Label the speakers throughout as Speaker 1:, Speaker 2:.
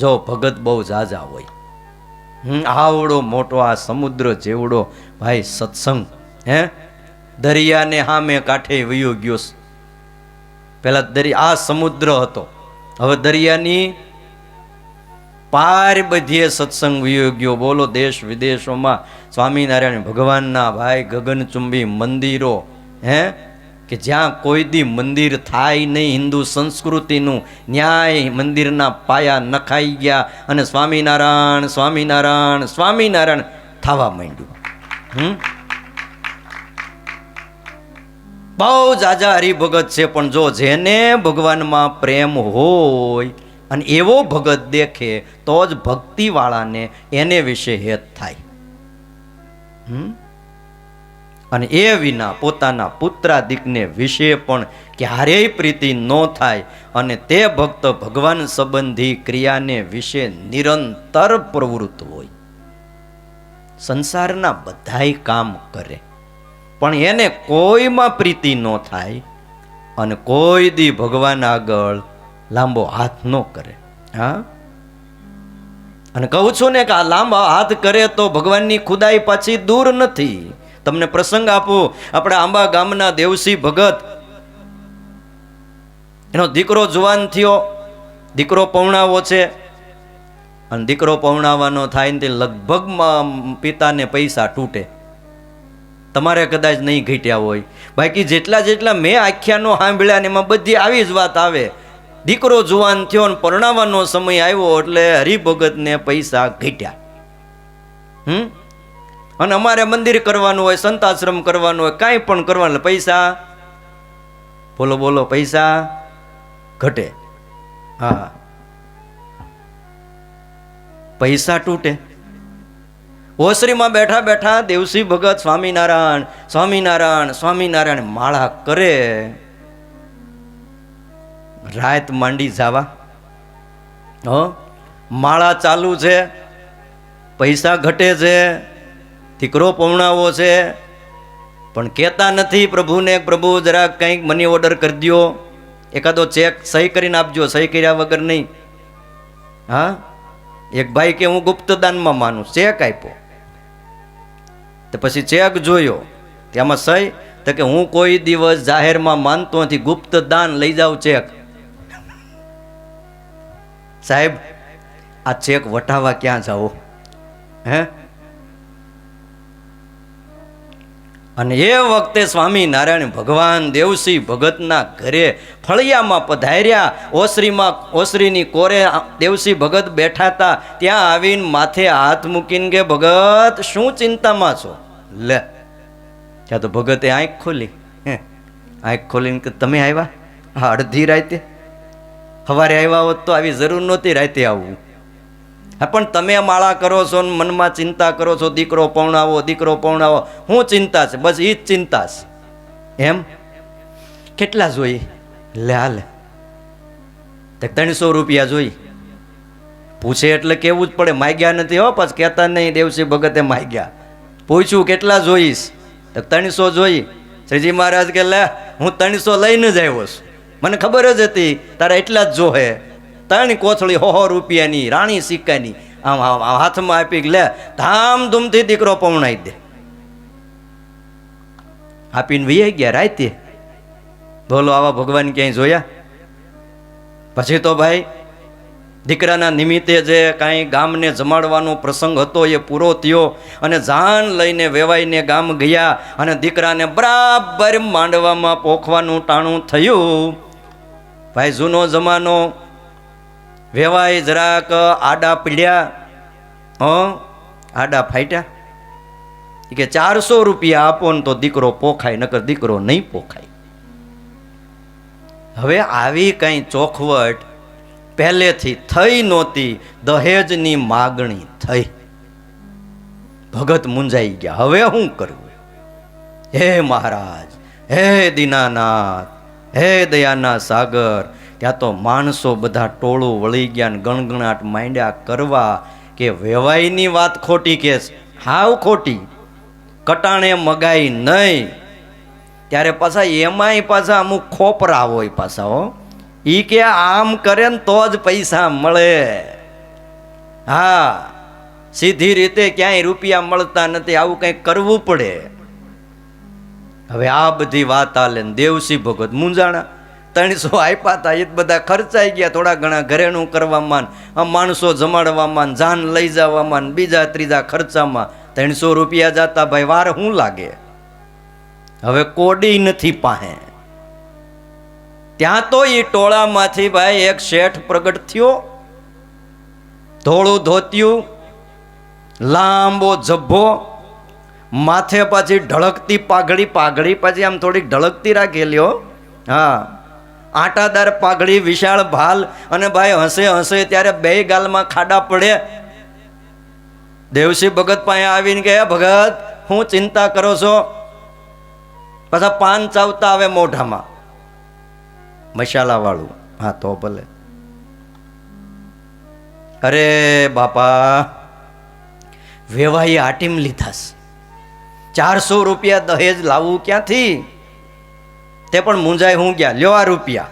Speaker 1: જો ભગત બહુ ઝાઝા હોય, આવડો મોટો આ સમુદ્ર જેવડો ભાઈ સત્સંગ, હે દરિયાને સામે કાંઠે વયો ગયો. પેલા દરિયા આ સમુદ્ર હતો, હવે દરિયાની પાર બધીએ સત્સંગ વયો ગયો. બોલો દેશ વિદેશોમાં સ્વામિનારાયણ ભગવાનના ભાઈ ગગનચુંબી મંદિરો, હે કે જ્યાં કોઈ દી મંદિર થાય નહીં હિન્દુ સંસ્કૃતિનું, ન્યાય મંદિરના પાયા નખાઈ ગયા અને સ્વામિનારાયણ સ્વામિનારાયણ સ્વામિનારાયણ થવા માંડ્યું. બહુ જાજા હરિભગત છે, પણ જો જેને ભગવાનમાં પ્રેમ હોય અને એવો ભગત દેખે તો જ ભક્તિવાળાને એને વિશે હેત થાય. અને એ વિના પોતાના પુત્રાદિકને વિશે પણ ક્યારેય પ્રીતિ ન થાય. અને તે ભક્ત ભગવાન સંબંધી ક્રિયાને વિશે નિરંતર પ્રવૃત્ત હોય. સંસારના બધાય કામ કરે પણ એને કોઈમાં પ્રીતિ ન થાય અને કોઈ દી ભગવાન આગળ લાંબો હાથ ન કરે. હા, અને કહું છું ને કે આ લાંબા હાથ કરે તો ભગવાનની ખુદાઈ પાછી દૂર નથી. તમને પ્રસંગ આપું, આપણે આંબા ગામના દેવસી ભગત, એનો દીકરો જુવાન થયો, દીકરો પૌણાવો છે, અને દીકરો પૌણાવાનો થાય ને તે લગભગમાં પિતાને પૈસા તૂટે. તમારે કદાચ નહીં ઘટ્યા હોય, બાકી જેટલા જેટલા મેં આખ્યાનો સાંભળ્યા ને એમાં બધી આવી જ વાત આવે. દીકરો જુવાન થયો ને પરણાવવાનો સમય આવ્યો એટલે હરિભગતને પૈસા ઘટ્યા. અને અમારે મંદિર કરવાનું હોય, સંતાશ્રમ કરવાનું હોય, કાંઈ પણ કરવાનું, પૈસા બોલો બોલો પૈસા ઘટે. હા, પૈસા તૂટે. ઓસરીમાં બેઠા બેઠા દેવસી ભગત સ્વામિનારાયણ સ્વામિનારાયણ સ્વામિનારાયણ માળા કરે. રાત માંડી જાવા, માળા ચાલુ છે, પૈસા ઘટે છે, દીકરો પૌણાવો છે, પણ કહેતા નથી પ્રભુને, પ્રભુ જરાક કંઈક મની ઓર્ડર કરી દો, એકાદો ચેક સહી કરીને આપજો, સહી કર્યા વગર નહીં. હા, એક ભાઈ કે હું ગુપ્તદાનમાં માનું, ચેક આપ્યો. તો પછી ચેક જોયો, તેમાં સહી, તો કે હું કોઈ દિવસ જાહેરમાં માનતો નથી, ગુપ્ત દાન લઈ જાવ ચેક. સાહેબ આ ચેક વટાવા ક્યાં જાઓ? હે, અને એ વખતે સ્વામિનારાયણ ભગવાન દેવસી ભગતના ઘરે ફળિયામાં પધાર્યા. ઓસરીની કોરે દેવસી ભગત બેઠા હતા. ત્યાં આવીને માથે હાથ મૂકીને કે ભગત શું ચિંતામાં છો? લે, ત્યાં તો ભગતે આંખ ખોલી. આંખ ખોલીને કે તમે આવ્યા? હા, અડધી રાતે. સવારે આવ્યા હોત તો આવી જરૂર નહોતી રાતે આવવું. હા, પણ તમે માળા કરો છો ને મનમાં ચિંતા કરો છો, દીકરો પૌણાવો દીકરો પૌણાવો. શું ચિંતા છે? બસ એ જ ચિંતા છે. એમ કેટલા જોઈ? લે હાલે 300 રૂપિયા જોઈ. પૂછે એટલે કેવું જ પડે, માગ્યા નથી હો, પછી કહેતા નહીં દેવસી ભગતે માગ્યા. પૂછ્યું કેટલા જોઈશ? 300 જોઈ. શ્રીજી મહારાજ કે લે હું 300 લઈને જ આવ્યો છું, મને ખબર જ હતી તારા એટલા જ જોહે. 3 કોથળી 100 રૂપિયાની રાણી સિક્કાની આમ હાથમાં આપી, લે ધામધૂમથી દીકરો પૌણાઈ દે. આપીને વહી ગયા રાતે. બોલો આવા ભગવાન ક્યાંય જોયા? પછી તો ભાઈ દીકરાના નિમિત્તે જે કાંઈ ગામને જમાડવાનો પ્રસંગ હતો એ પૂરો થયો અને જાન લઈને વેવાઈને ગામ ગયા અને દીકરાને બરાબર માંડવામાં પોખવાનું ટાણું થયું. ભાઈ જૂનો જમાનો, વેવાય જરાક આડા પીડ્યા, આડા ફાટ્યા. કે 400 રૂપિયા આપો ને તો દીકરો પોખાય, નકર દીકરો નહીં પોખાય. હવે આવી કઈ ચોખવટ પહેલેથી થઈ નહોતી. દહેજની માગણી થઈ. ભગત મૂંઝાઈ ગયા, હવે શું કરવું? હે મહારાજ, હે દીનાનાથ, હે દયાના સાગર. ત્યાં તો માણસો બધા ટોળું વળી ગયા ને ગણગણાટ માંડ્યા કરવા કે વેવાઈની વાત ખોટી, કે હાવ ખોટી, કટાણે મગાઈ નહીં. ત્યારે પાછા એમાંય પાછા અમુક ખોપરા હોય પાછા. ઈ કે આમ કરે ને તો જ પૈસા મળે, હા, સીધી રીતે ક્યાંય રૂપિયા મળતા નથી, આવું કંઈક કરવું પડે. હવે આ બધી વાત આલે દેવસિંહ ભગત મૂંઝાણા. 300 આપ્યા હતા, એ બધા ખર્ચાઈ ગયા, થોડા ઘણા ઘરેણું કરવામાં, માણસો જમાડવામાં, જાન લઈ જવામાં, બીજા ત્રીજા ખર્ચામાં 300 રૂપિયા જતા. ભાઈ વાર શું લાગે? હવે કોડી નથી પાસે. ત્યાં તો એ ટોળામાંથી ભાઈ એક શેઠ પ્રગટ થયો, ધોળું ધોતિયું, લાંબો જભ્ભો, માથે પાછી ઢળકતી પાઘડી પાછી આમ થોડીક ઢળકતી રાખેલી હો. હા, આટાદાર પાઘડી, વિશાળ ભાલ, અને ભાઈ હસે હસે ત્યારે બે ગાલમાં ખાડા પડે. દેવસિંહ ભગત પાસે આવીને કે ભગત હું ચિંતા કરો છો? પાછા પાન ચાવતા આવે મોઢામાં, મસાલા વાળું. હા તો ભલે. અરે બાપા, વેવાઈ આટીમ લીધાસ, 400 રૂપિયા દહેજ લાવવું ક્યાંથી? તે પણ મુંજાય હું ગયા, લ્યો આ રૂપિયા.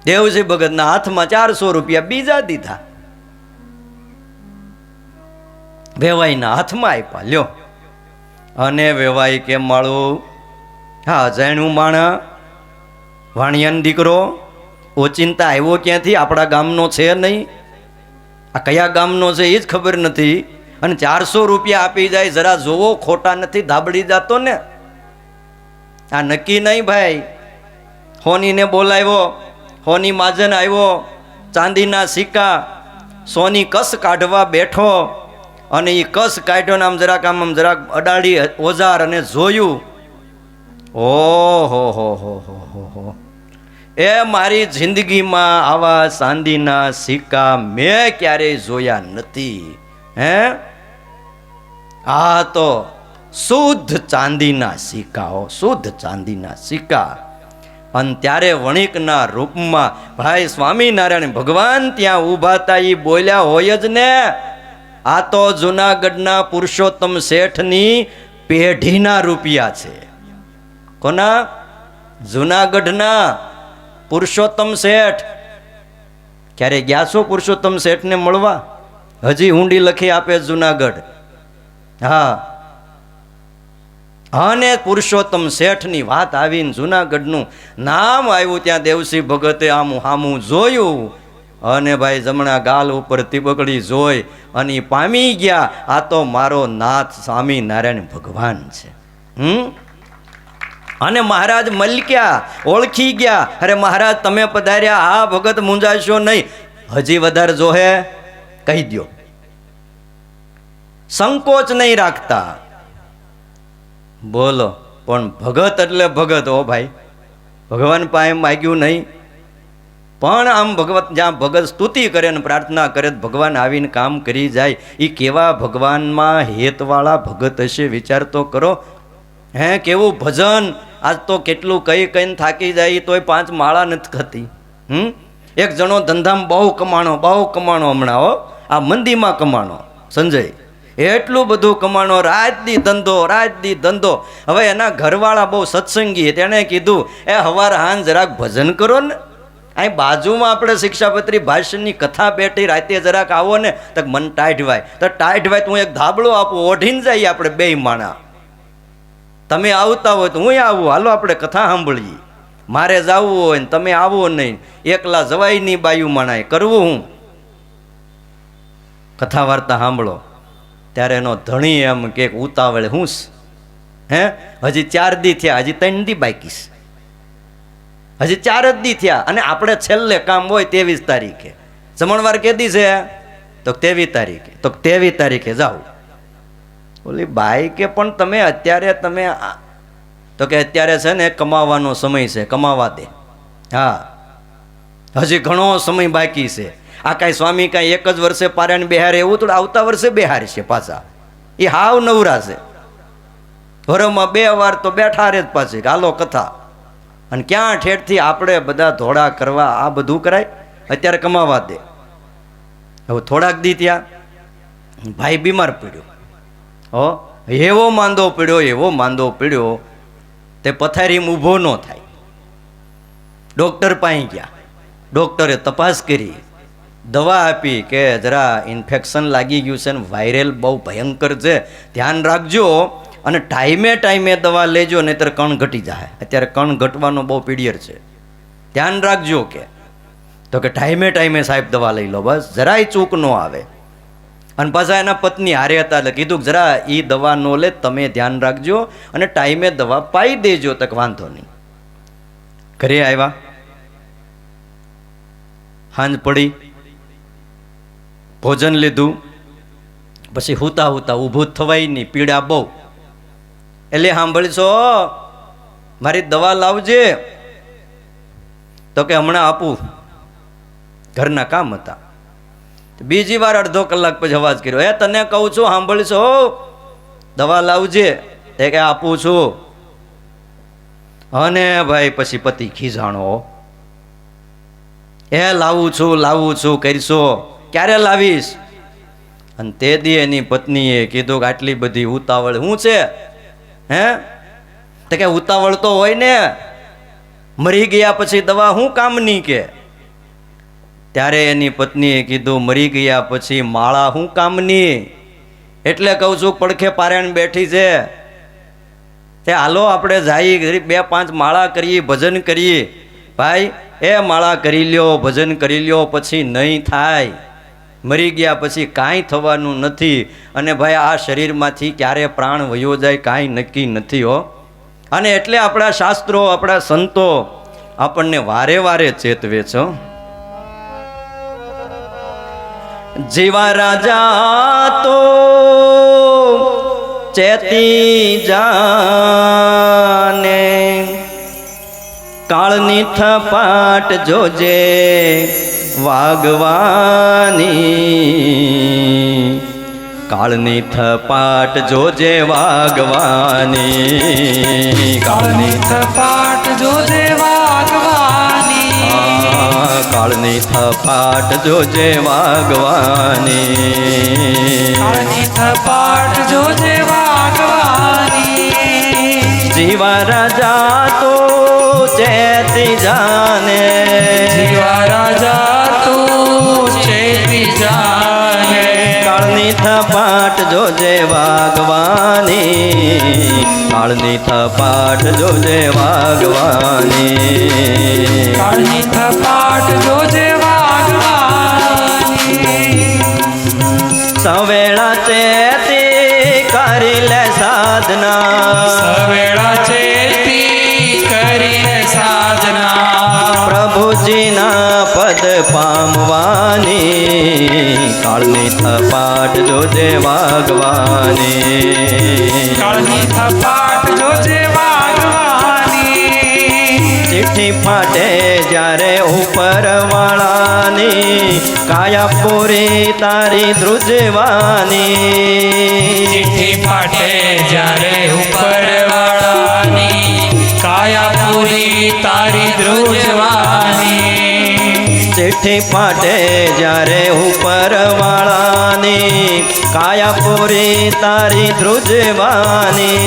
Speaker 1: દેવસિંહ ભગતના હાથમાં 400 રૂપિયા બીજા દીધા, વેવાઈના હાથમાં આપ્યા, લ્યો. અને વેવાઈ કે માળું, હા અજાણ્યું માણા, વાણિયાનો દીકરો, ઓચિંતા આવ્યો ક્યાંથી? આપણા ગામનો છે નહીં, આ કયા ગામનો છે એ જ ખબર નથી, અને 400 રૂપિયા આપી જાય, જરા જોવો ખોટા નથી ધાબડી જાતો ને? આ નક્કી નહીં ભાઈ. હોનીને બોલાવ્યો, હોની માજન આવ્યો, ચાંદીના સિક્કા, સોની કસ કાઢવા બેઠો, અને એ કસ કાઢ્યો ને આમ જરાક અડાડી ઓજાર અને જોયું. ઓહો હો હો હો હો, એ મારી જિંદગીમાં આવા ચાંદીના સિક્કા મેં ક્યારેય જોયા નથી. હે, આ તો શુદ્ધ ચાંદીના સિક્કાઓ, શુદ્ધ ચાંદીના સિક્કા. અને ત્યારે વણિકના રૂપમાં ભાઈ સ્વામિનારાયણ ભગવાન ત્યાં ઊભા હતા. એ બોલ્યા હોય જ ને, આ તો જુનાગઢના પુરુષોત્તમ શેઠની પેઢીના રૂપિયા છે. કોના? જુનાગઢના પુરુષોત્તમ શેઠ. ક્યારે ગયા છો પુરુષોત્તમ શેઠને મળવા? હજી ઊંડી લખી આપે જુનાગઢ. હા, અને પુરુષોત્તમ શેઠની વાત આવીને જુનાગઢનું નામ આવ્યું. ત્યાં દેવસિંહ ભગતે આમ હામું જોયું, અને ભાઈ જમણા ગાલ ઉપર તીબકડી જોઈ અને પામી ગયા, આ તો મારો નાથ સ્વામિનારાયણ ભગવાન છે. અને મહારાજ મલક્યા, ઓળખી ગયા. અરે મહારાજ તમે પધાર્યા, હા ભગત મૂંઝાશો નહીં, હજી વધારે જોહે કહી દો, સંકોચ નહીં રાખતા. બોલો, પણ ભગત એટલે ભગત હો ભાઈ, ભગવાન પાસે માગ્યું નહીં, પણ આમ ભગવત જ્યાં ભગત સ્તુતિ કરે ને પ્રાર્થના કરે, ભગવાન આવીને કામ કરી જાય. એ કેવા ભગવાનમાં હેતવાળા ભગત હશે, વિચાર તો કરો. હે, કેવું ભજન! આજ તો કેટલું કઈ કઈને થાકી જાય તોય 5 માળા નથી ખાતી. એક જણો ધંધામાં બહુ કમાણો હમણાં હો, આ મંદીમાં કમાણો સંજય, એટલું બધું કમાણો, રાત દી ધંધો. હવે એના ઘરવાળા બહુ સત્સંગી, તેણે કીધું એ હવાર હાન જરાક ભજન કરો ને, અહીં બાજુમાં આપણે શિક્ષાપત્રી ભાષ્યની કથા બેઠી, રાતે જરાક આવો ને. તો મન ટાઢવાય, તો ટાઢવાય તો હું એક ધાબળો આપું, ઓઢીને જઈએ આપણે 2 માણા. તમે આવતા હોય તો હું આવું, હાલો આપણે કથા સાંભળીએ. મારે જવું હોય ને તમે આવો નહીં, એકલા જવાય નહીં બાયુ માણાએ, કરવું હું? કથા વાર્તા સાંભળો. ત્યારે એનો ધણી એમ કે ઉતાવળે હું હે, હજી 4 દી થયા, હજી 3 દી બાકી છે, હજી 4 જ દી થયા, અને આપણે છેલ્લે કામ હોય 23 તારીખે. જમણવાર કેદી છે? તો 23 તારીખે. તો 23 તારીખે જાઓ. બોલી બાઈ કે પણ તમે અત્યારે તો કે અત્યારે છે ને કમાવાનો સમય છે, કમાવા દે. હા, હજી ઘણો સમય બાકી છે. આ કાંઈ સ્વામી કાંઈ 1 જ વર્ષે પારાયણ બેહારે એવું તો આવતા વર્ષે બેહારે છે પાછા. એ હાવ નવરા છે, ઘરમાં 2 વાર તો બેઠા રે જ પાછી, હાલો કથા. અને ક્યાં ઠેઠથી આપણે બધા ધોળા કરવા, આ બધું કરાય? અત્યારે કમાવા દે. હવે થોડાક દી ત્યાં ભાઈ બીમાર પડ્યો, એવો માંદો પડ્યો તે પથારીમાં ઊભો ન થાય. ડૉક્ટર પાસે ગયા, ડૉક્ટરે તપાસ કરી, દવા આપી કે જરા ઇન્ફેક્શન લાગી ગયું છે ને વાયરલ બહુ ભયંકર છે, ધ્યાન રાખજો અને ટાઈમે ટાઈમે દવા લેજો, નહીંતર કણ ઘટી જાય. અત્યારે કણ ઘટવાનો બહુ પીડિયર છે, ધ્યાન રાખજો. કે તો કે ટાઈમે ટાઈમે સાહેબ દવા લઈ લો, બસ જરાય ચૂક ન આવે. અને પાછા એના પત્ની હારે હતા એટલે કીધું કે જરા એ દવા ન લે, તમે ધ્યાન રાખજો અને ટાઈમે દવા પાઈ દેજો. તક વાંધો નહીં. ઘરે આવ્યા, હાંજ પડી, ભોજન લીધું, પછી હુતા હુતા ઊભું થવાય નહીં, પીડા બહુ. એટલે સાંભળશો, મારી દવા લાવજે. તો કે હમણાં આપું, ઘરના કામ હતા. બીજી વાર અડધો કલાક પછી અવાજ કર્યો, એ તને કહું છું સાંભળશો, દવા લાવજે. એ કે આપું છું. અને ભાઈ પછી પતિ ખીજાણો, એ લાવું છું કરશો, ક્યારે લાવીશ? અને તે દી એની પત્નીએ કીધું કે આટલી બધી ઉતાવળ શું છે? હે તો કે ઉતાવળ તો હોય ને, મરી ગયા પછી દવા શું કામની? કે ત્યારે એની પત્નીએ કીધું મરી ગયા પછી માળા શું કામની? એટલે કહું છું પડખે પારાયણ બેઠી છે, તે હાલો આપણે જઈએ 2-5 માળા કરીએ, ભજન કરીએ. ભાઈ એ માળા કરી લ્યો, ભજન કરી લ્યો, પછી નહીં થાય. મરી ગયા પછી કાંઈ થવાનું નથી. અને ભાઈ આ શરીરમાંથી ક્યારે પ્રાણ વયો જાય કાંઈ નક્કી નથી હો. અને એટલે આપણા શાસ્ત્રો, આપણા સંતો આપણને વારે વારે ચેતવે છે. જીવા રાજા તો ચેતી જાને, કાળની થપાટ જોજે વાગવાની, કાળની થપાટ જોજે વાગવાની,
Speaker 2: કાળની થપાટ જોજે વાગવાની,
Speaker 1: કાળની થપાટ જોજે વાગવાની,
Speaker 2: કાળની થપાટ જોજે વાગવાની.
Speaker 1: જીવા રાજા તો ચેતી જાને,
Speaker 2: જીવા રાજા તો ચેતી જાને,
Speaker 1: કાળની થપાટ જોજે વાગવાની, કાળની થપાટ જોજે વાગવાની,
Speaker 2: કાળની થપાટ જોજે વાગવાની.
Speaker 1: સવેળા ચેતી કરી લે સાધના,
Speaker 2: સવેળા ચેતી કરીને સાધના,
Speaker 1: પ્રભુજીના પદ પામવાની, કાળની થપાટ જોજે વાગવાની,
Speaker 2: કાળની થપાટ જોજે વાગવાની.
Speaker 1: ચિઠ્ઠી ફાટે જ્યારે ઉપર વાળાની, કાયા પૂરી તારી ધ્રુજવાની,
Speaker 2: ચિઠ્ઠી ફાટે જ્યારે ઉપર વાળાની, કાયા પૂરી તારી ધ્રુજવાની.
Speaker 1: ચિઠ્ઠી ફાટે જ્યારે ઉપર વાળાની, કાયા પૂરી તારી ધ્રુજવાની,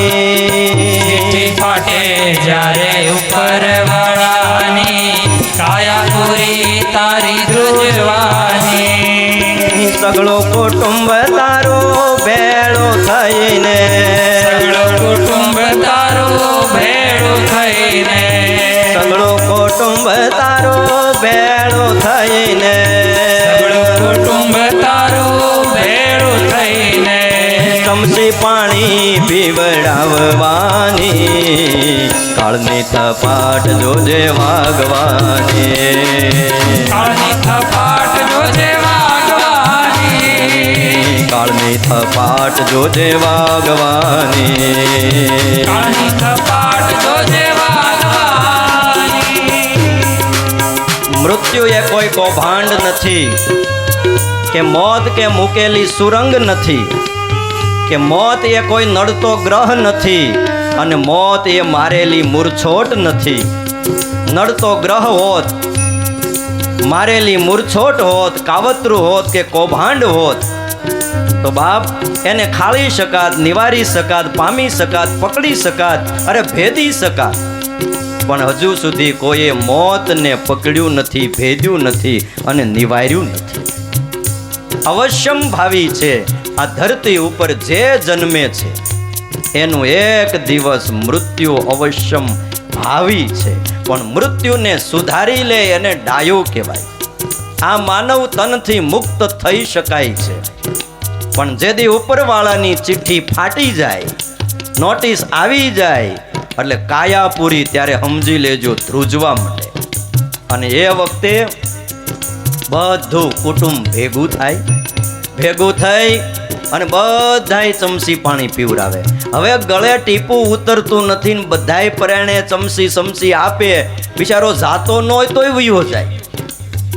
Speaker 2: ચિઠ્ઠી ફાટે જ્યારે ઉપર વાળાની, કાયા પૂરી તારી ધ્રુજવાની.
Speaker 1: સગળો કુટુંબ તારો ભેળો થઈને,
Speaker 2: સગળો કુટુંબ તારો ભેળો થઈને,
Speaker 1: સગળો કુટુંબ તારો ભેળો થઈને,
Speaker 2: સગળો કુટુંબ તારો ભેળો થઈને,
Speaker 1: ચમચી પાણી પીવડાવવાની, કાળની થપાટ જોજે વાગવાની,
Speaker 2: કાળની થપાટ જોજે વાગવાની,
Speaker 1: કાળની થપાટ જોજે વાગવાની,
Speaker 2: કાળની થપાટ જોજે વાગવાની.
Speaker 1: મૃત્યુ એ કોઈ કૌભાંડ નથી, કે મોત કે મૂકેલી સુરંગ નથી, કે મોત એ કોઈ નડતો ગ્રહ નથી, અને મોત એ મારેલી મૂરછોટ નથી. નડતો ગ્રહ હોત, મારેલી મૂરછોટ હોત, કાવતરું હોત કે કૌભાંડ હોત, તો બાપ એને ખાળી શકાત, નિવારી શકાત, પામી શકાત, પકડી શકાત, અરે ભેદી શકાત. પણ હજુ સુધી કોઈએ મોતને પકડ્યું નથી, ભેદ્યું નથી અને નિવાર્યું નથી. અવશ્યમ ભાવી છે. આ ધરતી ઉપર જે જન્મે છે એનું એક દિવસ મૃત્યુ અવશ્યમ ભાવી છે. પણ મૃત્યુને સુધારી લે એને ડાયો કહેવાય. આ માનવ તનથી મુક્ત થઈ શકાય છે. પણ જેદી ઉપરવાળાની ચિઠ્ઠી ફાટી જાય, નોટિસ આવી જાય એટલે કાયા પૂરી, ત્યારે સમજી લેજો ધ્રુજવા માંડે. અને એ વખતે બધું કુટુંબ ભેગું થઈ અને બધાય ચમચી પાણી પીવડાવે. હવે ગળે ટીપું ઉતરતું નથી ને બધાય પરાણે ચમચી આપે. બિચારો જાતો ન હોય તોય વયો જાય.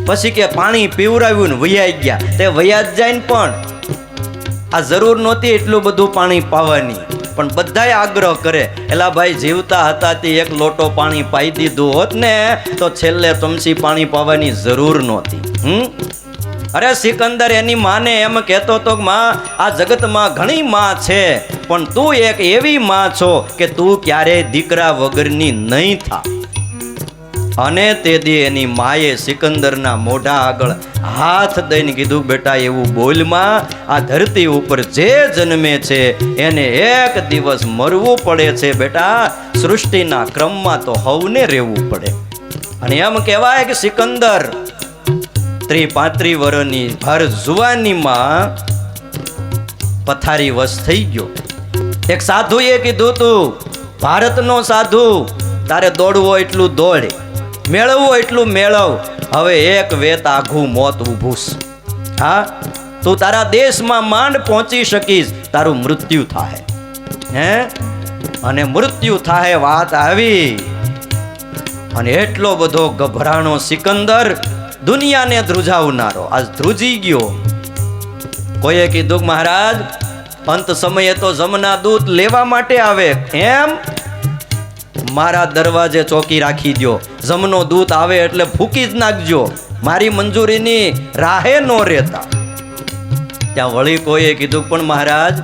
Speaker 1: પછી કે પાણી પીવડાવ્યું ને વૈયા ગયા. તે વૈયા જ જાય ને, પણ આ જરૂર નહોતી એટલું બધું પાણી પાવાની. પણ બધાય આગ્રહ કરે, એલા ભાઈ જીવતા હતા તે એક લોટો પાણી પાઈ દીધું હોત ને તો છેલ્લે ચમચી પાણી પાવાની જરૂર નહોતી. અરે સિકંદર એની માને એમ કહેતો તો, માં આ જગતમાં ઘણી માં છે, પણ તું એક એવી માં છો કે તું ક્યારેય દીકરા વગરની નહીં થા. અને તે દી એની માએ સિકંદરના મોઢા આગળ હાથ દઈને કીધું, બેટા એવું બોલમાં, આ ધરતી ઉપર જે જન્મે છે એને એક દિવસ મરવું પડે છે બેટા. સૃષ્ટિના ક્રમમાં તો હવને રહેવું પડે. અને એમ કહેવાય કે સિકંદર 30-35 વર્ષની ભર જુવાનીમાં પથારી વશ થઈ ગયો. એક સાધુએ કીધું, તું ભારતનો સાધુ, તારે દોડવો એટલું દોડ, મેળવવો એટલું મેળવ. હવે એક વેત આઘું મોત ઊભું છે. હા, તું તારા દેશમાં માંડ પહોંચી શકીશ, તારું મૃત્યુ થાય. હે, અને મૃત્યુ થાય વાત આવી. અને એટલો બધો ગભરાણો સિકંદર, દુનિયાને ધ્રુજાવનારો, આજ ધ્રુજી ગયો. કોઈએ કીધું, મહારાજ અંત સમયે તો જમના દૂત લેવા માટે આવે, એમ મારા દરવાજે ચોકી રાખી દો. જમનો દૂત આવે એટલે ફૂકી જ નાખજો, મારી મંજૂરીની રાહે નો રહેતા. ત્યાં વળી કોઈએ કીધું, પણ મહારાજ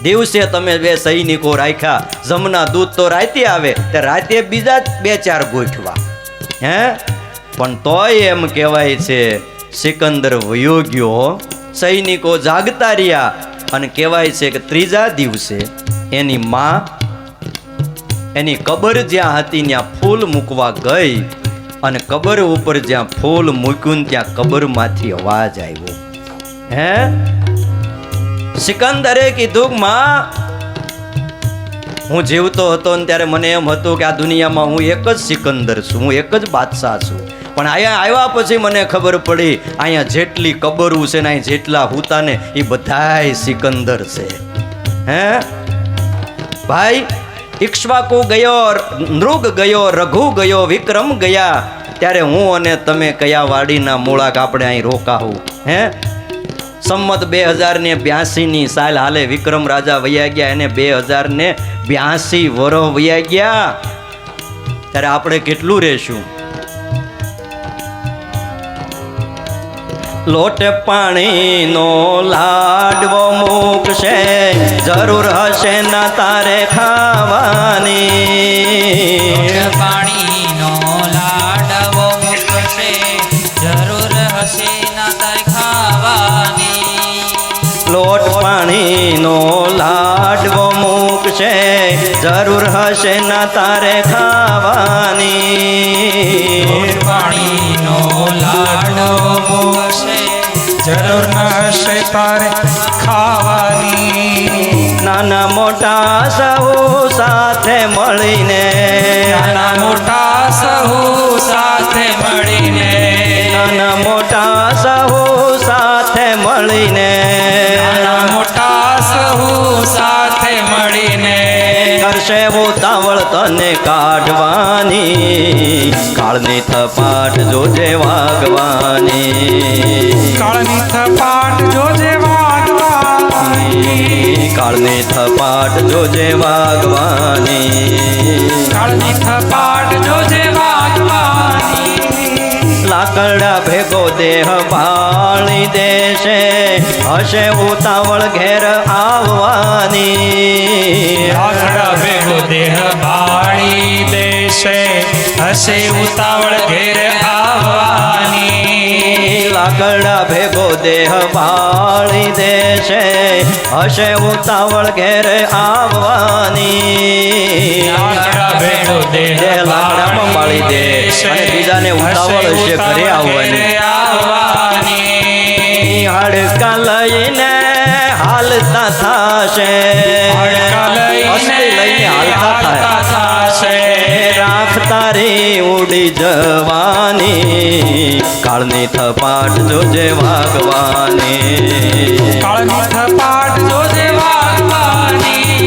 Speaker 1: દિવસે તમે 2 સૈનિકો રાખ્યા, જમના દૂત તો રાતે આવે, તે રાતે બીજા 2-4 ગોઠવા. હે, પણ તોય એમ કહેવાય છે સિકંદર વયો ગયો. સૈનિકો જાગતા રહ્યા. અને કહેવાય છે કે 3જા દિવસે એની માં એની કબર જ્યાં હતી ત્યાં ફૂલ મૂકવા ગઈ. અને કબર ઉપર જ્યાં ફૂલ મૂક્યું ત્યાં કબરમાંથી અવાજ આવ્યો. હે, સિકંદરે કીધું, માં હું જીવતો હતો ને ત્યારે મને એમ હતું કે આ દુનિયામાં હું એક જ સિકંદર છું, હું એક જ બાદશાહ છું. પણ અહીંયા આવ્યા પછી મને ખબર પડી, અહીંયા જેટલી કબરું છે ને અહીં જેટલા હુતાને એ બધાય સિકંદર છે. હે ભાઈ, ઇક્ષ્વાકુ ગયો, નૃગ ગયો, રઘુ ગયો, વિક્રમ ગયા, ત્યારે હું અને તમે કયા વાડીના મૂળાક આપણે અહીં રોકાવું. હે, સંમત 2082 સાલ હાલે. વિક્રમ રાજા વયા ગયા, એને 2082 વર્ષ વયા ગયા. ત્યારે આપણે કેટલું રહેશું? લોટ પાણીનો લાડવો મૂકશે, જરૂર હશે ના તારે ખાવાની.
Speaker 2: પાણીનો લાડવો મૂકશે, જરૂર હશે ના તારે ખાવાની.
Speaker 1: લોટ પાણીનો લાડવો મૂકશે, જરૂર હશે ના તારે ખાવાની.
Speaker 2: પાણીનો લાડવો મૂકશે, જરૂર હશે તારે ખાવાની.
Speaker 1: નાના મોટા સહુ સાથે મળીને,
Speaker 2: નાના મોટા સહુ સાથે મળીને,
Speaker 1: નાના મોટા સહુ સાથે મળીને,
Speaker 2: નાના મોટા સહુ સાથે મળીને
Speaker 1: કરશે ઉતાવળ તને કાઢવાની. કાળની થપાટ જોજે વાગવાની.
Speaker 2: કાળની થપાટ જોજે વાગવાની.
Speaker 1: કાળની થપાટ જોજે વાગવાની.
Speaker 2: કાળની થપાટ જોજે વાગવાની.
Speaker 1: લાકડા ભેગો દેહ બાળી દેશે, હશે ઉતાવળ ઘેર આવવાની.
Speaker 2: લાકડા ભેગો દેહ બાળી દેશે, હશે ઉતાવળ ઘેર આવવાની.
Speaker 1: લાકડા ભેગો દેહ બાળી દેશે, હશે ઉતાવળ ઘેર આવવાની.
Speaker 2: લાકડા ભેગો દેહ
Speaker 1: લાકડામાં બાળી દે અને બીજાને ઉતાવળ હશે ઘરે આવવાની. હાડકા લઈને હાલતા થાશે, અસ્થિ લઈને હાલતા થાશે. રાખ તારી ઉડી જવાની, કાળની થપાટ જોજે વાગવાની.
Speaker 2: કાળની થપાટ જોજે વાગવાની.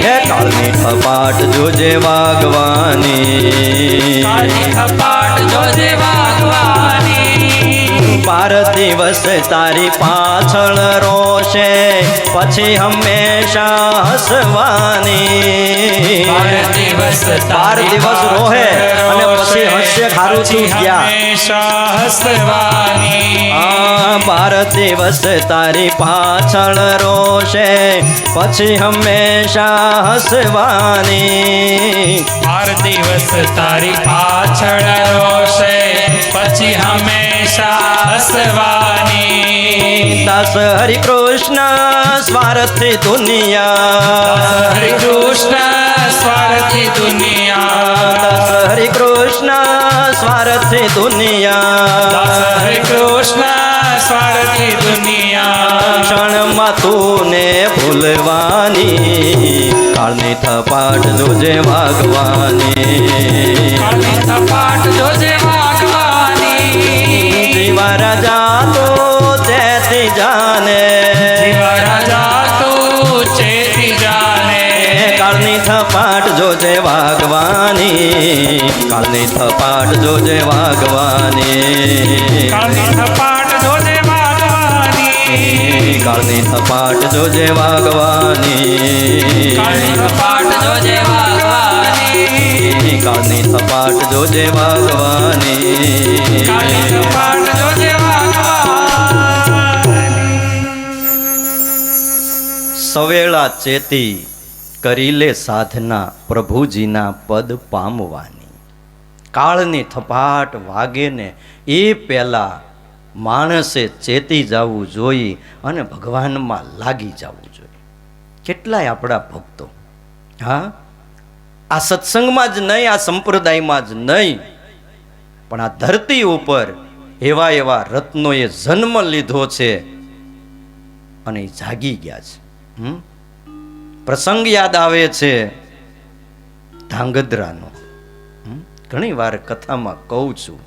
Speaker 1: હે કાળની થપાટ જોજે વાગવાની.
Speaker 2: કાળની થપાટ જોજે વાગવાની.
Speaker 1: બાર દિવસ તારી પાછળ રોશે, પછી હંમેશા હસવાની.
Speaker 2: 12 દિવસ
Speaker 1: રોહે અને પછી હસશે ખારું તું ગયા.
Speaker 2: હંમેશા હસવાની.
Speaker 1: 12 દિવસ તારી પાછળ રોશે, પછી હંમેશા હસવાની.
Speaker 2: 12 દિવસ તારી પાછળ રોશે, પછી હંમેશા હસવાની.
Speaker 1: દાસ હરિ કૃષ્ણ સ્વાર્થી દુનિયા,
Speaker 2: હરે કૃષ્ણ સ્વાર્થી દુનિયા.
Speaker 1: દાસ હરિ કૃષ્ણ સ્વાર્થી દુનિયા.
Speaker 2: હરે કૃષ્ણ સ્વાર્થી દુનિયા.
Speaker 1: ક્ષણમાં તુને ભૂલવાની, કાળની થપાટ જોજે વાગવાની.
Speaker 2: કાળની થપાટ જોજે વાગવાની.
Speaker 1: જીવા રાજા તો ચેતી જાને,
Speaker 2: જીવા રાજા તું ચેતી જાને.
Speaker 1: કાળની થપાટ જોજે વાગવાની, કાળની થપાટ જોજે વાગવાની.
Speaker 2: કાળની થપાટ જોજે વાગવાની.
Speaker 1: કાળની થપાટ જોજે વાગવાની.
Speaker 2: કાળની થપાટ જોજે વાગવાની.
Speaker 1: કાળની થપાટ જોજે વાગવાની.
Speaker 2: કાળની થપાટ જોજે વાગવાની.
Speaker 1: સવેળા ચેતી કરી લે સાધના, પ્રભુજીના પદ પામવાની. કાળની થપાટ વાગે ને એ પહેલા માણસે ચેતી જવું જોઈએ અને ભગવાનમાં લાગી જવું જોઈએ. કેટલાય આપણા ભક્તો આ સત્સંગમાં જ નહીં, આ સંપ્રદાયમાં જ નહીં, પણ આ ધરતી ઉપર એવા એવા રત્નોએ જન્મ લીધો છે અને એ જાગી ગયા છે. પ્રસંગ યાદ આવે છે ધાંગધ્રાનો. ઘણી વાર કથામાં કહું છું,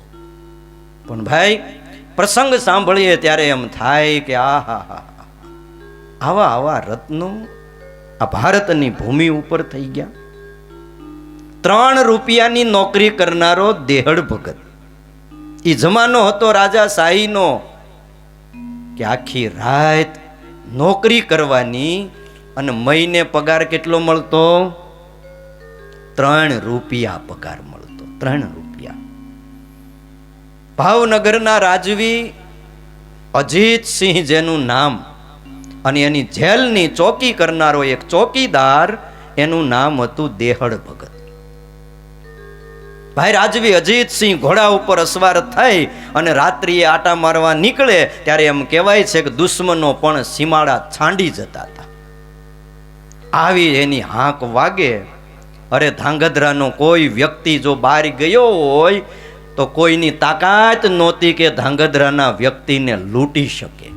Speaker 1: પણ ભાઈ પ્રસંગ સાંભળીએ ત્યારે એમ થાય કે આહા, આવા આવા રત્નો આ ભારતની ભૂમિ ઉપર થઈ ગયા. 3 રૂપિયાની નોકરી કરનારો દેહડ ભગત. એ જમાનો હતો રાજા શાહીનો કે આખી રાત નોકરી કરવાની અને મહિને પગાર કેટલો મળતો? 3 રૂપિયા પગાર મળતો. 3 રૂપિયા. ભાવનગરના રાજવી અજીતસિંહ જેનું નામ, અને એની જેલની ચોકી કરનારો એક ચોકીદાર, એનું નામ હતું દેહડ ભગત. ભાઈ રાજવી અજીતસિંહ ઘોડા ઉપર અસવાર થઈ અને રાત્રિએ આટા મારવા નીકળે ત્યારે એમ કહેવાય છે કે દુશ્મનો પણ સીમાડા છાંડી જતા હતા. આવી એની હાંક વાગે, અરે ધાંગધ્રાનો કોઈ વ્યક્તિ જો બહાર ગયો હોય તો કોઈની તાકાત નહોતી કે ધાંગધ્રાના વ્યક્તિને લૂંટી શકે.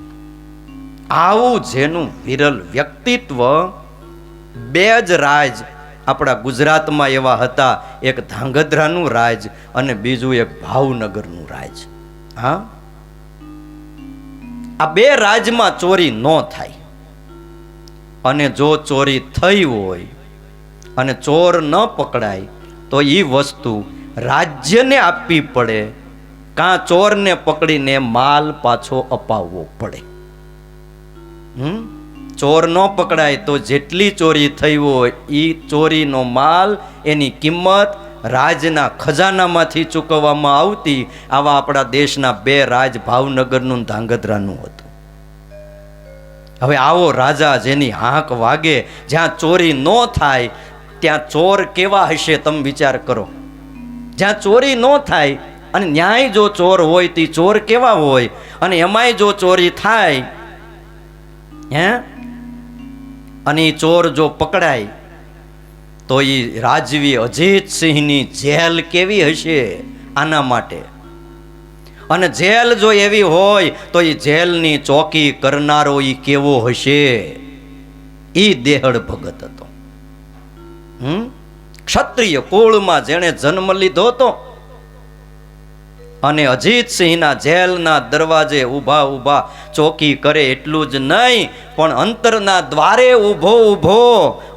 Speaker 1: આવું જેનું વિરલ વ્યક્તિત્વ. 2 જ રાજ આપણા ગુજરાતમાં એવા હતા, એક ધાંગધ્રાનું રાજ અને બીજું એક ભાવનગરનું રાજ. આ 2 રાજમાં ચોરી ન થાય, અને જો ચોરી થઈ હોય અને ચોર ન પકડાય તો એ વસ્તુ રાજ્યને આપવી પડે, કાં ચોરને પકડીને માલ પાછો અપાવવો પડે. ચોર ન પકડાય તો જેટલી ચોરી થઈ હોય એ ચોરીનો માલ, એની કિંમત રાજના ખજાનામાંથી ચૂકવવામાં આવતી. આવા આપણા દેશના 2 રાજ ભાવનગરનું ધાંગધ્રાનું હતું. હવે આવો રાજા જેની હાંક વાગે, જ્યાં ચોરી ન થાય ત્યાં ચોર કેવા હશે તમે વિચાર કરો. જ્યાં ચોરી ન થાય અને ન્યાય જો ચોર હોય તે ચોર કેવા હોય, અને એમાંય જો ચોરી થાય હે અને એ ચોર જો પકડાય તો એ રાજવી અજીતસિંહની જેલ કેવી હશે આના માટે. અને જેલ જો એવી હોય તો એ જેલની ચોકી કરનારો એ કેવો હશે. એ દેહડ ભગત હતો. ક્ષત્રિય કુળમાં જેણે જન્મ લીધો હતો, અને અજીતસિંહના જેલના દરવાજે ઊભા ઊભા ચોકી કરે એટલું જ નહીં, પણ અંતરના દ્વારે ઊભો ઊભો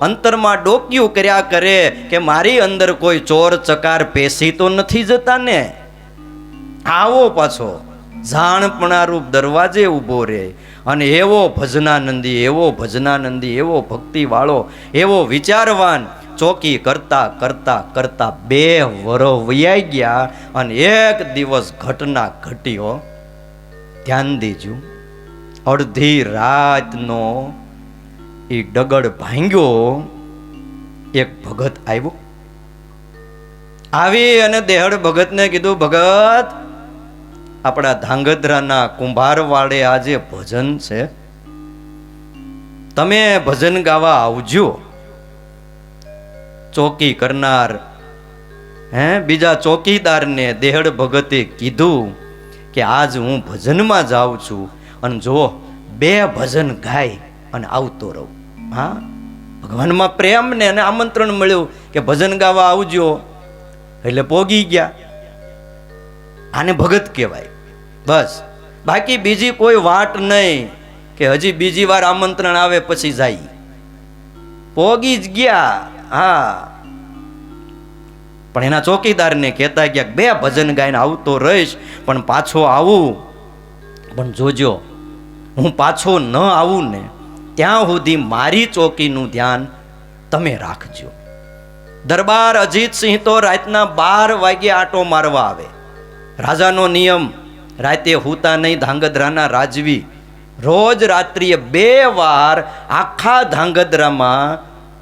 Speaker 1: અંતરમાં ડોક્યું કર્યા કરે કે મારી અંદર કોઈ ચોર ચકાર પેસી તો નથી જતા ને. આવો પાછો જાણપણારૂપ દરવાજે ઊભો રહે. અને એવો ભજનાનંદી, એવો ભજનાનંદી, એવો ભક્તિવાળો, એવો વિચારવાન ચોકી કરતા કરતા કરતા 2 વર્ષ વૈયા ગયા. અને એક દિવસ ઘટના ઘટ્યો, ધ્યાન દેજો. અડધી રાતનો એ ડગડ ભાંગ્યો, એક ભગત આવ્યો. આવી અને દેહડ ભગતને કીધું, ભગત આપણા ધાંગધ્રાના કુંભારવાડે આજે ભજન છે, તમે ભજન ગાવા આવજો. ચોકી કરનાર બીજા ચોકીદારને દેહડ ભગતે કીધું કે આજ હું ભજનમાં જાઉં છું, અને જો 2 ભજન ગાય અને આવતો રહું. હા, ભગવાનમાં પ્રેમ ને અને આમંત્રણ મળ્યું કે ભજન ગાવા આવજો, એટલે પોગી ગયા. આને ભગત કહેવાય. બસ, બાકી બીજી કોઈ વાટ નહીં કે હજી બીજી વાર આમંત્રણ આવે પછી જાય. પોગી જ ગયા. હા, પણ એના ચોકીદારને કહેતા ગયા 2 ભજન ગાઈને આવતો રહીશ, પણ પાછો આવું, પણ જોજો હું પાછો ન આવું ને ત્યાં સુધી મારી ચોકીનું ધ્યાન તમે રાખજો. દરબાર અજીતસિંહ તો રાતના 12 વાગે આટો મારવા આવે. રાજાનો નિયમ, રાતે હુતા નહીં ધાંગધ્રાના રાજવી. રોજ રાત્રિએ 2 વાર આખા ધાંગધ્રામાં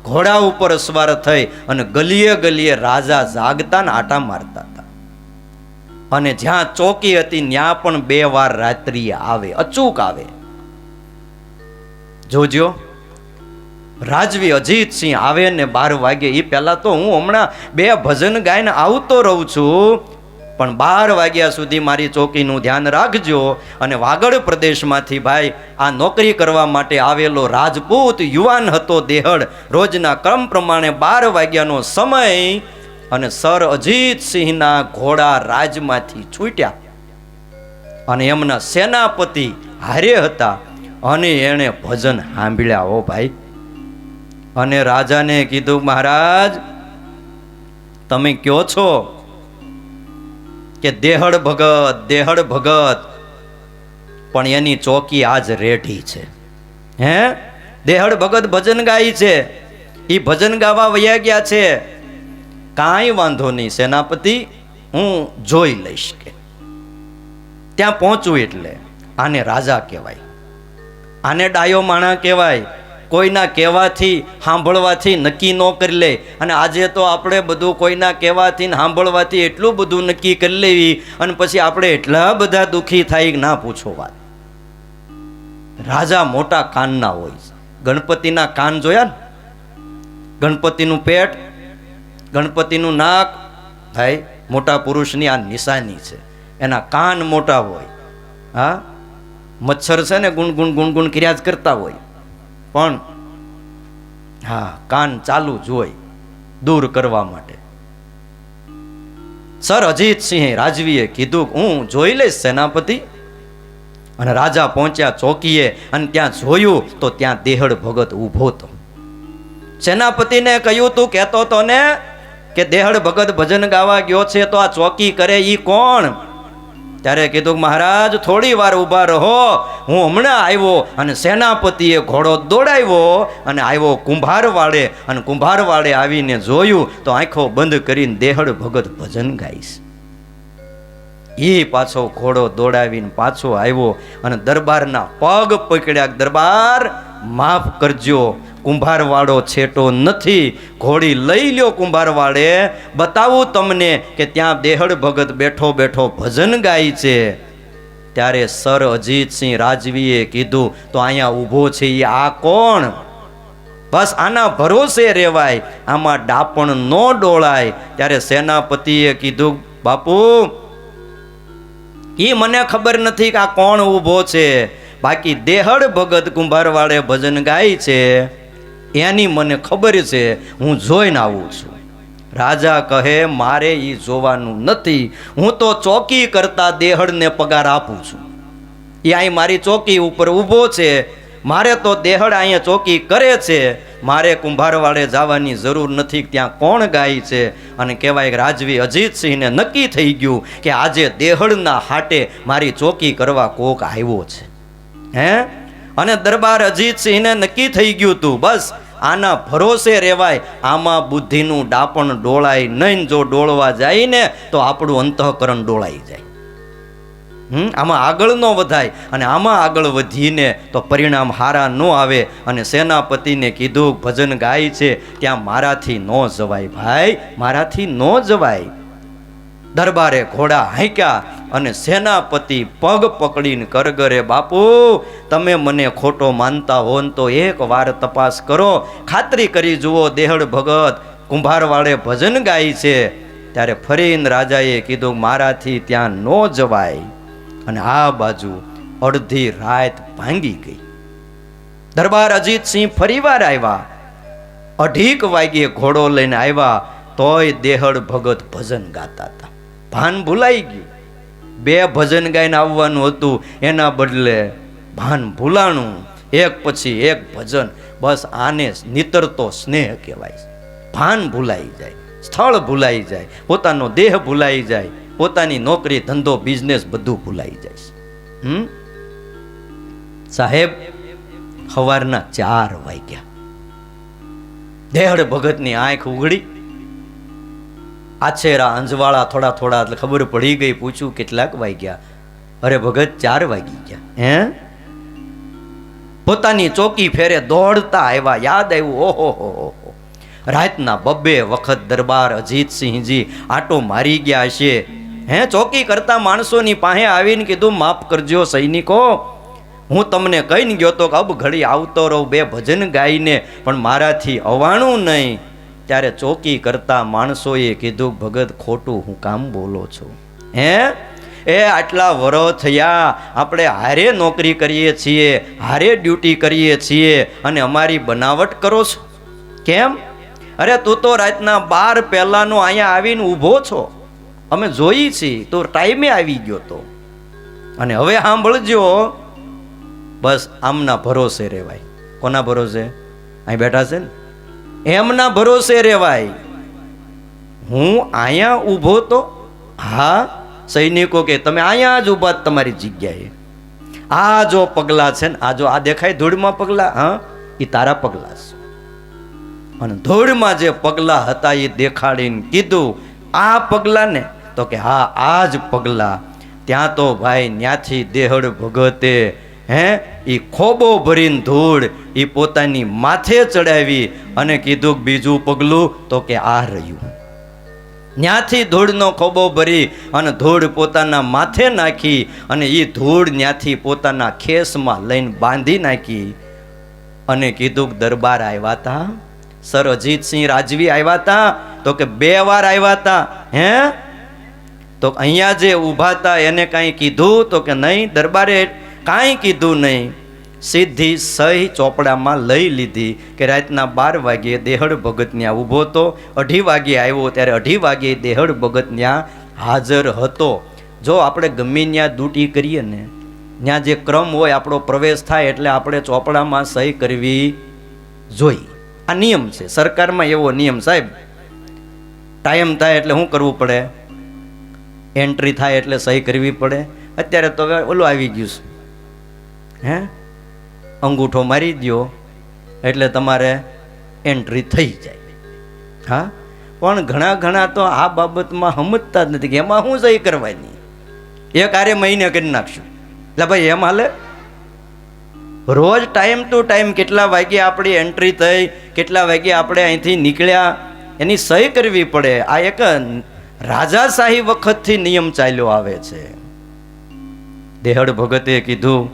Speaker 1: ઘોડા ઉપર સવાર થઈ અને ગલીએ ગલીએ રાજા જાગતા ને આટા મારતા હતા. અને જ્યાં ચોકી હતી ત્યાં પણ 2 વાર રાત્રિએ આવે, અચૂક આવે. જોજો, રાજવી અજીતસિંહ આવે ને 12 વાગે, એ પહેલા તો હું હમણાં 2 ભજન ગાઈને આવતો રહું છું, પણ 12 વાગ્યા સુધી મારી ચોકીનું ધ્યાન રાખજો. અને વાગડ પ્રદેશમાંથી ભાઈ આ નોકરી કરવા માટે આવેલો રાજપૂત યુવાન હતો દેહડ. રોજના ક્રમ પ્રમાણે 12 વાગ્યાનો સમય અને સર અજીતસિંહના ઘોડા રાજમાંથી છૂટ્યા અને એમના સેનાપતિ હારે હતા, અને એણે ભજન સાંભળ્યા. હો ભાઈ, અને રાજાને કીધું, મહારાજ તમે કયો છો કે દેહડ ભગત, પણ એની ચોકી આજ રેઢી છે. હે, દેહડ ભગત ભજન ગાય છે, એ ભજન ગાવા વયા ગયા છે. કાંઈ વાંધો નહીં સેનાપતિ, હું જોઈ લઈશ. કે ત્યાં પહોંચું એટલે આને રાજા કહેવાય, આને ડાયો માણા કહેવાય. કોઈના કહેવાથી સાંભળવાથી નક્કી ન કરી લે. અને આજે તો આપણે બધું કોઈના કહેવાથી ને સાંભળવાથી એટલું બધું નક્કી કરી લેવી, અને પછી આપણે એટલા બધા દુઃખી થાય ના પૂછો વાત. રાજા મોટા કાનના હોય. ગણપતિના કાન જોયા ને? ગણપતિનું પેટ, ગણપતિનું નાક, ભાઈ મોટા પુરુષની આ નિશાની છે. એના કાન મોટા હોય. હા, મચ્છર છે ને ગુણગુણ ગુણગુણ કર્યા જ કરતા હોય, પણ હા કાન ચાલુ જ હોય દૂર કરવા માટે. સર અજીતસિંહ રાજવીએ કીધું, હું જોઈ લઈશ સેનાપતિ. અને રાજા પહોંચ્યા ચોકીએ, અને ત્યાં જોયું તો ત્યાં દેહડ ભગત ઊભો હતો. સેનાપતિને કહ્યું, તું કહેતો તો ને કે દેહડ ભગત ભજન ગાવા ગયો છે, તો આ ચોકી કરે ઈ કોણ? ત્યારે કીધું, મહારાજ થોડી વાર ઊભા રહો, હું હમણાં આવ્યો. અને સેનાપતિએ ઘોડો દોડાવ્યો અને આવ્યો કુંભારવાડે. અને કુંભારવાડે આવીને જોયું તો આંખો બંધ કરીને દેહડ ભગત ભજન ગાઈશ. એ પાછો ઘોડો દોડાવીને પાછો આવ્યો અને દરબારના પગ પકડ્યા. દરબાર માફ કરજો, કુંભારવાળો છેટો નથી. ઘોડી લઈ લ્યો કુંભારવાળે, બતાવું તમને કે ત્યાં દેહડ ભગત બેઠો બેઠો ભજન ગાય છે. ત્યારે સર અજીતસિંહ રાજવીએ કીધું, તો અહીંયા ઊભો છે એ આ કોણ? બસ આના ભરોસે રહેવાય, આમાં ડાપણ ન ડોળાય. ત્યારે સેનાપતિએ કીધું, બાપુ એ મને ખબર નથી કે આ કોણ ઊભો છે, બાકી દેહડ ભગત કુંભારવાળે ભજન ગાય છે એની મને ખબર છે, હું જોઈને આવું છું. રાજા કહે, મારે એ જોવાનું નથી, હું તો ચોકી કરતા દેહડને પગાર આપું છું. એ અહીં મારી ચોકી ઉપર ઊભો છે, મારે તો દેહડ અહીંયા ચોકી કરે છે, મારે કુંભારવાડે જવાની જરૂર નથી. ત્યાં કોણ ગાય છે? અને કહેવાય કે રાજવી અજીતસિંહને નક્કી થઈ ગયું કે આજે દેહડના હાટે મારી ચોકી કરવા કોક આવ્યો છે. હે, અને દરબાર અજીતસિંહને નક્કી થઈ ગયું તું, બસ આના ભરોસે રહેવાય, આમાં બુદ્ધિનું ડાપણ ડોળાય નહીં. જો ડોળવા જાય ને તો આપણું અંતઃકરણ ડોળાઈ જાય. આમાં આગળ ન વધાય, અને આમાં આગળ વધીને તો પરિણામ હારા ન આવે. અને સેનાપતિને કીધું, ભજન ગાય છે ત્યાં મારાથી ન જવાય ભાઈ, મારાથી ન જવાય. દરબારે ઘોડા હાંક્યા અને સેનાપતિ પગ પકડીને કરગરે, બાપુ તમે મને ખોટો માનતા હો ને તો એક વાર તપાસ કરો, ખાતરી કરી જુઓ દેહડ ભગત કુંભારવાળે ભજન ગાય છે. ત્યારે ફરીને રાજાએ કીધું, મારાથી ત્યાં ન જવાય. અને આ બાજુ અડધી રાત ભાંગી ગઈ. દરબાર અજીતસિંહ ફરીવાર આવ્યા, 2:30 વાગ્યે ઘોડો લઈને આવ્યા, તોય દેહડ ભગત ભજન ગાતા હતા. ભાન ભૂલાઈ ગયું. 2 ભજન ગાઈને આવવાનું હતું, એના બદલે ભાન ભૂલાણું, એક પછી એક ભજન. બસ આને નિતરતો સ્નેહ કહેવાય. ભાન ભૂલાઈ જાય, સ્થળ ભૂલાઈ જાય, પોતાનો દેહ ભૂલાઈ જાય, પોતાની નોકરી ધંધો બિઝનેસ બધું ભૂલાઈ જાય. સાહેબ, સવારના 4 વાગ્યા. દેહડ ભગતની આંખ ઉઘડી, આછેરા અંજવાળા થોડા થોડા એટલે ખબર પડી ગઈ. પૂછ્યું, કેટલાક વાગ્યા? અરે ભગત 4 વાગી ગયા. હે? પોતાની ચોકી ફેરે દોડતા આવ્યા. યાદ આવ્યું, ઓહો હો, રાતના 2 વખત દરબાર અજીતસિંહજી આટો મારી ગયા હશે. હે, ચોકી કરતા માણસોની પાસે આવીને કીધું, માફ કરજો સૈનિકો, હું તમને કહીને ગયો તો કે અબ ઘડી આવતો રહું 2 ભજન ગાઈને, પણ મારાથી અવાણું નહીં. ત્યારે ચોકી કરતા માણસોએ કીધું, ભગત ખોટું હું કામ બોલો છો? હે, એ આટલા વરસ થયા આપણે હારે નોકરી કરીએ છીએ, હારે ડ્યુટી કરીએ છીએ, અને અમારી બનાવટ કરો છો કેમ? અરે તું તો રાતના 12 પહેલાનો અહીંયા આવીને ઊભો છો, અમે જોઈ છીએ, તો ટાઈમે આવી ગયો તો. અને હવે સાંભળજો, બસ આમના ભરોસે રહેવાય. કોના ભરોસે? અહીં બેઠા છે ને, એમના ભરોસે રહેવાય. હું અહીંયા ઊભો તો, હા, સૈનિકો કે તમે અહીંયા જ ઊભા તમારી જગ્યાએ. આ જો પગલા છે ને, આ જો આ દેખાય ધૂળમાં પગલા, હા, એ તારા પગલા છે. અને ધૂળમાં જે પગલા હતા એ દેખાડીને કીધું, આ પગલા ને? તો કે હા, આ જ પગલા. ત્યાં તો ભાઈ ન્યાથી દેહડ ભગતે એ ખોબો ભરીને ધૂળ એ પોતાની માથે ચડાવી અને કીધું, બીજું પગલું? તો કે આ રહ્યું. ન્યાથી ધૂળનો ખોબો ભરી અને ધૂળ પોતાના માથે નાખી, અને એ ધૂળ ન્યાથી પોતાના ખેસમાં લઈને બાંધી નાખી. અને કીધું, દરબાર આવ્યા હતા, સર અજીતસિંહ રાજવી આવ્યા હતા? તો કે 2 વાર આવ્યા હતા. હે? તો અહીંયા જે ઊભા હતા એને કાંઈ કીધું? તો કે નહીં, દરબારે કાંઈ કીધું નહીં. સીધી સહી ચોપડામાં લઈ લીધી કે રાતના 12 વાગ્યે દેહડ ભગત ત્યાં ઊભો હતો, 2:30 વાગ્યે આવ્યો ત્યારે 2:30 વાગ્યે દેહડ ભગત ત્યાં હાજર હતો. જો આપણે ગમે ત્યાં ડ્યુટી કરીએ ને, ત્યાં જે ક્રમ હોય આપણો પ્રવેશ થાય એટલે આપણે ચોપડામાં સહી કરવી જોઈએ. આ નિયમ છે, સરકારમાં એવો નિયમ. સાહેબ, ટાઈમ થાય એટલે શું કરવું પડે? એન્ટ્રી થાય એટલે સહી કરવી પડે. અત્યારે તો ઓલું આવી ગયું છે, હે, અંગૂઠો મારી દો એટલે તમારે એન્ટ્રી થઈ જાય. હા, પણ ઘણા તો આ બાબતમાં સમજતા જ નથી કે એમાં શું સહી કરવાની. 1 મહિને કરી નાખશું એટલે ભાઈ એમ હાલે. રોજ ટાઈમ ટુ ટાઈમ કેટલા વાગ્યે આપણી એન્ટ્રી થઈ, કેટલા વાગ્યે આપણે અહીંથી નીકળ્યા, એની સહી કરવી પડે. આ એક રાજાશાહી વખતથી નિયમ ચાલ્યો આવે છે. દેહડ ભગતે કીધું,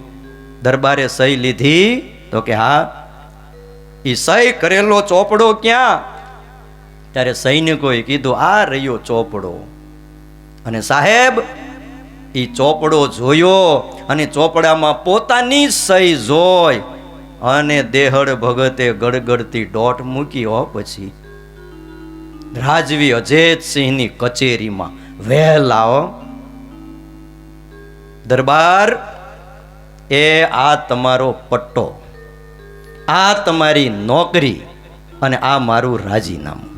Speaker 1: દરબારે સહી લીધી? તો કે હા. એ સહી કરેલો ચોપડો ક્યાં? ત્યારે સૈનિકોએ કીધું, આ રહ્યો ચોપડો. અને સાહેબ એ ચોપડો જોયો અને ચોપડામાં પોતાની સહી જોઈ અને દેહડ ભગતે ગડગડતી દોટ મૂકી. હો પછી રાજવી અજેતસિંહની કચેરીમાં વહેલા, દરબાર એ આ તમારો પટ્ટો, આ તમારી નોકરી અને આ મારું રાજીનામું,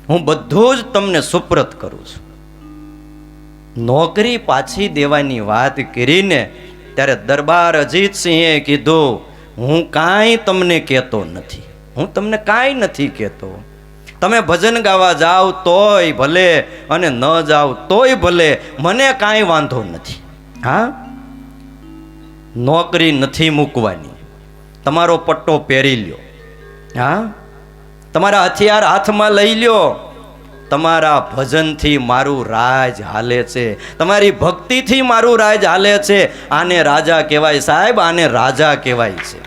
Speaker 1: હું બધું જ તમને સુપ્રત કરું છું. નોકરી પાછી દેવાની વાત કરીને ત્યારે દરબાર અજીતસિંહે કીધું, હું કાંઈ તમને કહેતો નથી, હું તમને કાંઈ નથી કહેતો. તમે ભજન ગાવા જાઓ તોય ભલે અને ન જાઓ તોય ભલે, મને કાંઈ વાંધો નથી. હા, નોકરી નથી મૂકવાની, તમારો પટ્ટો પહેરી લ્યો, હા, તમારા હથિયાર હાથમાં લઈ લ્યો. તમારા ભજનથી મારું રાજ હાલે છે, તમારી ભક્તિથી મારું રાજ હાલે છે. આને રાજા કહેવાય સાહેબ, આને રાજા કહેવાય છે.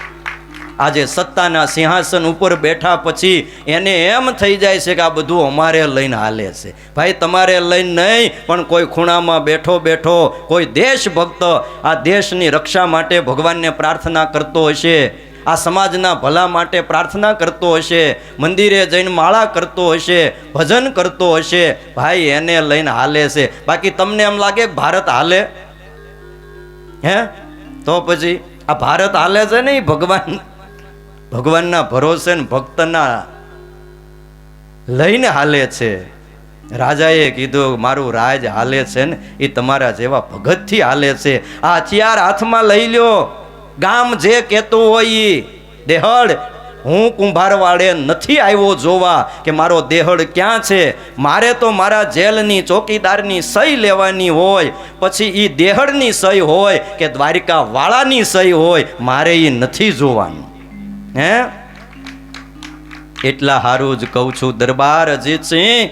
Speaker 1: આજે સત્તાના સિંહાસન ઉપર બેઠા પછી એને એમ થઈ જાય છે કે આ બધું અમારે લઈને હાલે છે. ભાઈ તમારે લઈને નહીં, પણ કોઈ ખૂણામાં બેઠો બેઠો કોઈ દેશભક્ત આ દેશની રક્ષા માટે ભગવાનને પ્રાર્થના કરતો હશે, આ સમાજના ભલા માટે પ્રાર્થના કરતો હશે, મંદિરે જઈને માળા કરતો હશે, ભજન કરતો હશે, ભાઈ એને લઈને હાલે છે. બાકી તમને એમ લાગે કે ભારત હાલે? હે? તો પછી આ ભારત હાલે છે ને ભગવાનના ભરોસે ને ભક્તના લઈને હાલે છે. રાજાએ કીધું, મારું રાજ હાલે છે ને એ તમારા જેવા ભગતથી હાલે છે. આ હથિયાર હાથમાં લઈ લ્યો. ગામ જે કહેતું હોય ઈ, દેહડ હું કુંભારવાડે નથી આવ્યો જોવા કે મારો દેહડ ક્યાં છે. મારે તો મારા જેલની ચોકીદારની સહી લેવાની હોય, પછી ઈ દેહડની સહી હોય કે દ્વારિકા વાળાની સહી હોય, મારે ઈ નથી જોવાનું. હે, એટલા હારું જ કહું છું દરબાર અજીતસિંહ,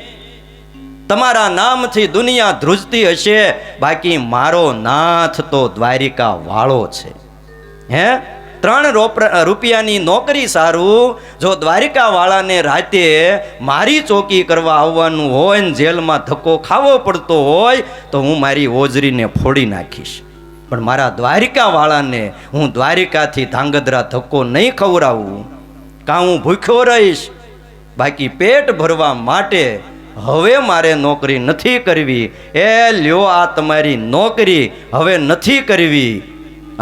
Speaker 1: તમારા નામથી દુનિયા ધ્રુજતી હશે, બાકી મારો નાથ તો દ્વારિકા વાળો છે. હે, 3 રૂપિયાની નોકરી સારું, જો દ્વારિકા વાળાને રાતે મારી ચોકી કરવા આવવાનું હોય ને જેલમાં ધક્કો ખાવો પડતો હોય તો હું મારી ઓજરીને ફોડી નાખીશ, પણ મારા દ્વારિકા વાળાને હું દ્વારિકાથી ધાંગધ્રા ધક્કો નહીં ખવડાવું. કાં હું ભૂખ્યો રહીશ, બાકી પેટ ભરવા માટે હવે મારે નોકરી નથી કરવી. એ લ્યો આ તમારી નોકરી હવે નથી કરવી,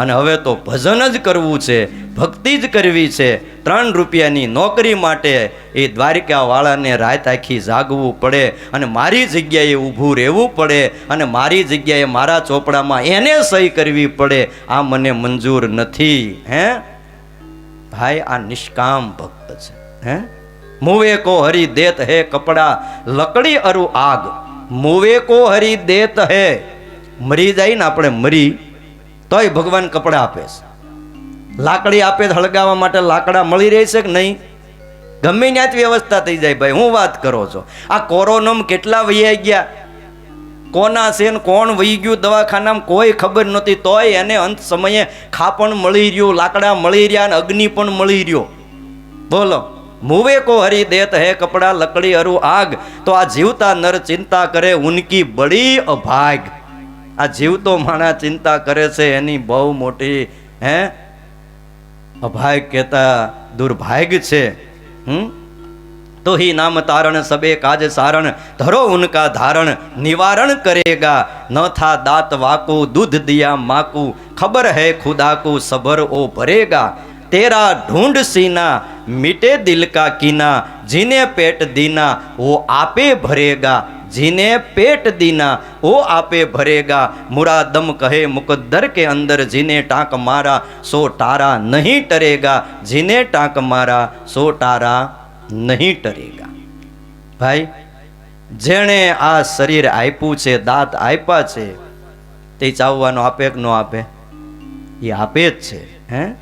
Speaker 1: અને હવે તો ભજન જ કરવું છે, ભક્તિ જ કરવી છે. 3 રૂપિયાની નોકરી માટે એ દ્વારિકા વાળાને રાત આખી જાગવું પડે અને મારી જગ્યાએ ઊભું રહેવું પડે અને મારી જગ્યાએ મારા ચોપડામાં એને સહી કરવી પડે. આ મને મંજૂર નથી. હે ભાઈ, આ નિષ્કામ ભક્ત છે. હે, મુવે કો હરી દેત હે કપડા, લકડી અરુ આગ. મુવે કો હરી દેત હે, મરી જાય ને આપણે મરી તોય ભગવાન કપડા આપે છે, લાકડી આપે હળગાવવા માટે લાકડા મળી રહે છે કે નહીં? ગમે ત્યાંથી વ્યવસ્થા થઈ જાય. ભાઈ હું વાત કરો છો, આ કોરોનામાં કેટલા વૈયા ગયા, કોના છે ને કોણ વહી ગયું દવાખાનામાં કોઈ ખબર નહોતી, તોય એને અંત સમયે ખાપણ મળી રહ્યું, લાકડા મળી રહ્યા અને અગ્નિ પણ મળી રહ્યો. બોલો, મુવે કો હરી દેત હે કપડા, લકડી અરુ આગ. તો આ જીવતા નર ચિંતા કરે ઉનકી બડી અભાગ. આ જીવતો માણસ ચિંતા કરે છે એની બહુ મોટી અભાગ કહેતા દુર્ભાગ્ય છે. તો ही नाम तारण सबे काज सारण, धरो उनका धारण निवारण करेगा. न था दात वाको दूध दिया माकू, खबर है खुदा को सबर ओ भरेगा. तेरा ढूंढ सीना मिटे दिल का कीना, जिन्हें पेट दीना वो आपे भरेगा. जिन्हें पेट दीना वो आपे भरेगा. मुरादम कहे मुकद्दर के अंदर, जिन्हें टाँक मारा सो टारा नहीं टरेगा. जिन्हें टाँक मारा सो टारा नहीं टरेगा. भाई, जेणे आ शरीर आप्યું છે, દાંત આપ્યા છે, તે ચાવવાનો આપે કે ન આપે? એ આપે જ છે. હે